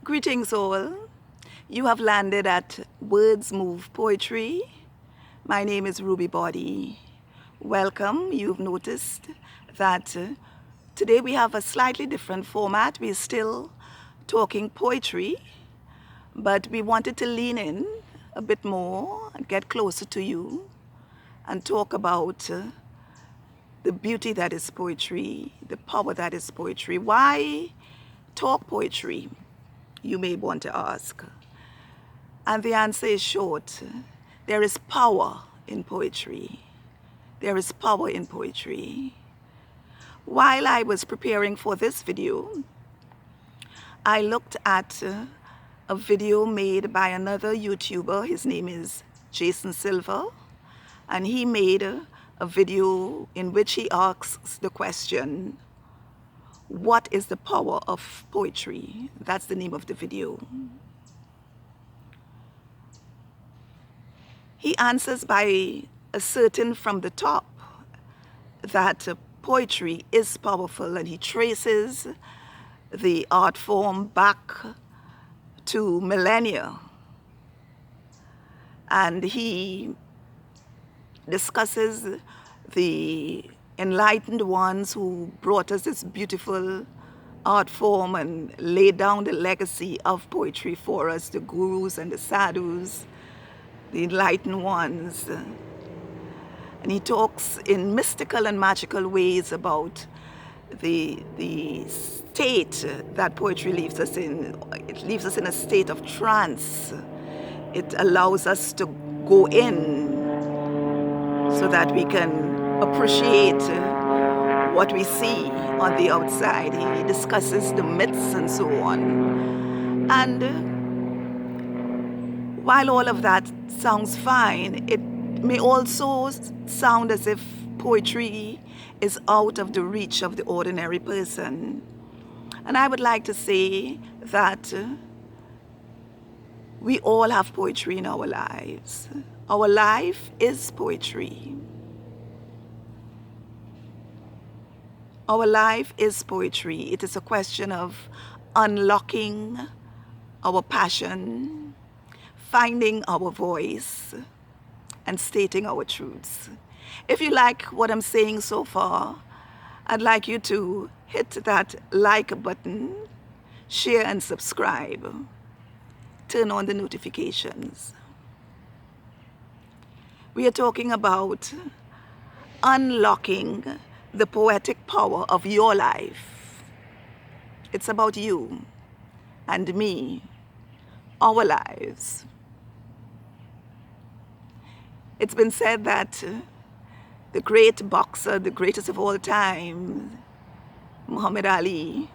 Greetings all. You have landed at Words Move Poetry. My name is Ruby Body. Welcome. You've noticed that today we have a slightly different format. We're still talking poetry, but we wanted to lean in a bit more and get closer to you and talk about the beauty that is poetry, the power that is poetry. Why talk poetry, you may want to ask. And the answer is short. There is power in poetry. There is power in poetry. While I was preparing for this video, I looked at a video made by another YouTuber. His name is Silva, and he made a video in which he asks the question, what is the power of poetry? That's the name of the video. He answers by asserting from the top that poetry is powerful, and he traces the art form back to millennia. And he discusses the enlightened ones who brought us this beautiful art form and laid down the legacy of poetry for us, the gurus and the sadhus, the enlightened ones. And he talks in mystical and magical ways about the state that poetry leaves us in. It leaves us in a state of trance. It allows us to go in so that we can appreciate what we see on the outside. He discusses the myths and so on. And while all of that sounds fine, it may also sound as if poetry is out of the reach of the ordinary person. And I would like to say that we all have poetry in our lives. Our life is poetry. Our life is poetry. It is a question of unlocking our passion, finding our voice, and stating our truths. If you like what I'm saying so far, I'd like you to hit that like button, share and subscribe. Turn on the notifications. We are talking about unlocking the poetic power of your life. It's about you and me, our lives. It's been said that the great boxer, the greatest of all time, Muhammad Ali,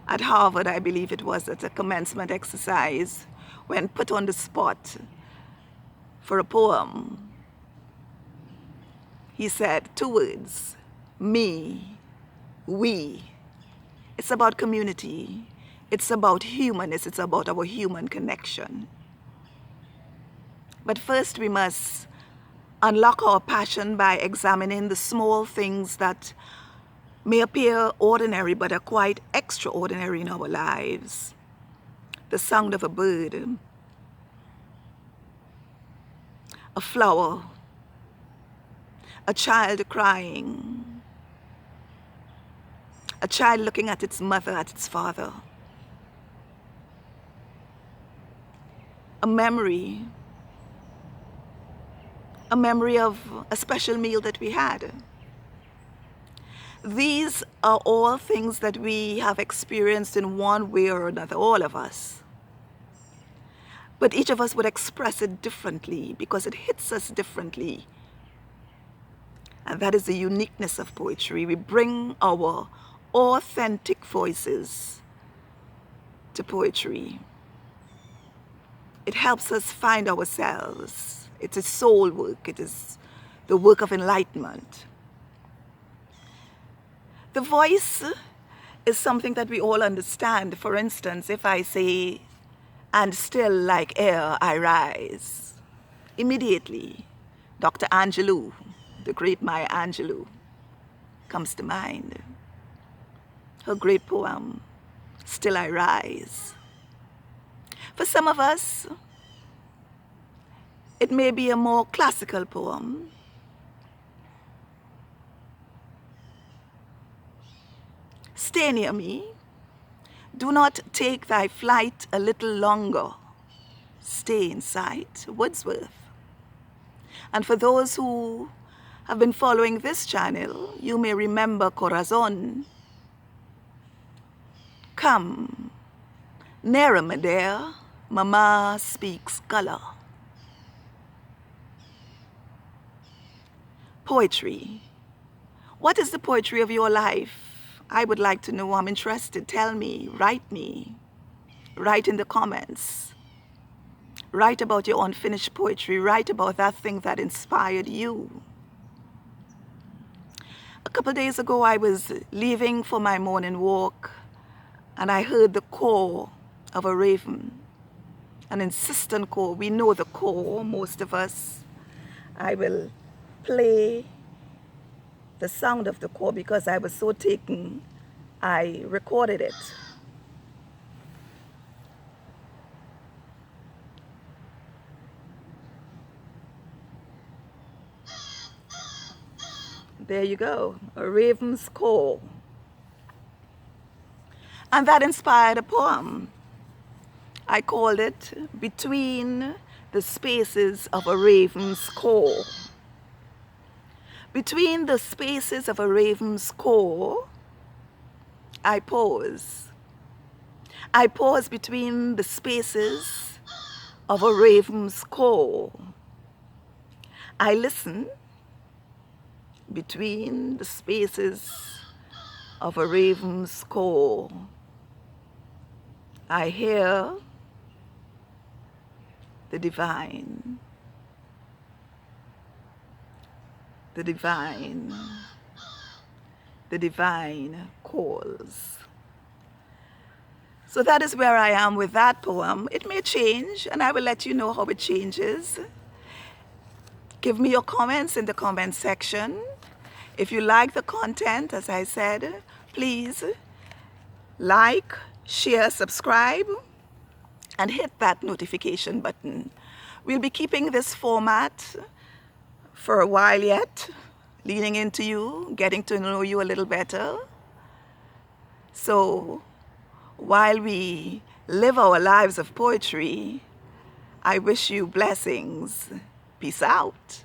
at Harvard, I believe it was, at a commencement exercise, when put on the spot for a poem, he said 2 words, me, we. It's about community. It's about humanness. It's about our human connection. But first we must unlock our passion by examining the small things that may appear ordinary but are quite extraordinary in our lives. The sound of a bird, a flower, a child crying, a child looking at its mother, at its father, a memory of a special meal that we had. These are all things that we have experienced in one way or another, all of us. But each of us would express it differently because it hits us differently. And that is the uniqueness of poetry. We bring our authentic voices to poetry. It helps us find ourselves. It is soul work. It is the work of enlightenment. The voice is something that we all understand. For instance, if I say, and still like air I rise, immediately Dr. Angelou, the great Maya Angelou, comes to mind. Her great poem, Still I Rise. For some of us, it may be a more classical poem. Stay near me. Do not take thy flight a little longer. Stay in sight. Wordsworth. And for those who have been following this channel, you may remember Corazon. Come, nearer me dear, Mama speaks color. Poetry. What is the poetry of your life? I would like to know. I'm interested. Tell me. Write me. Write in the comments. Write about your unfinished poetry. Write about that thing that inspired you. A couple days ago, I was leaving for my morning walk, and I heard the caw of a raven, an insistent caw. We know the caw, most of us. I will play the sound of the caw because I was so taken, I recorded it. There you go, a raven's caw. And that inspired a poem. I called it Between the Spaces of a Raven's Caw. Between the spaces of a raven's caw, I pause. I pause between the spaces of a raven's caw. I listen between the spaces of a raven's caw. I hear the divine. The divine calls. So that is where I am with that poem. It may change, and I will let you know how it changes. Give me your comments in the comment section. If you like the content, as I said, please like, share, subscribe, and hit that notification button. We'll be keeping this format for a while yet, leaning into you, getting to know you a little better. So while we live our lives of poetry, I wish you blessings. Peace out.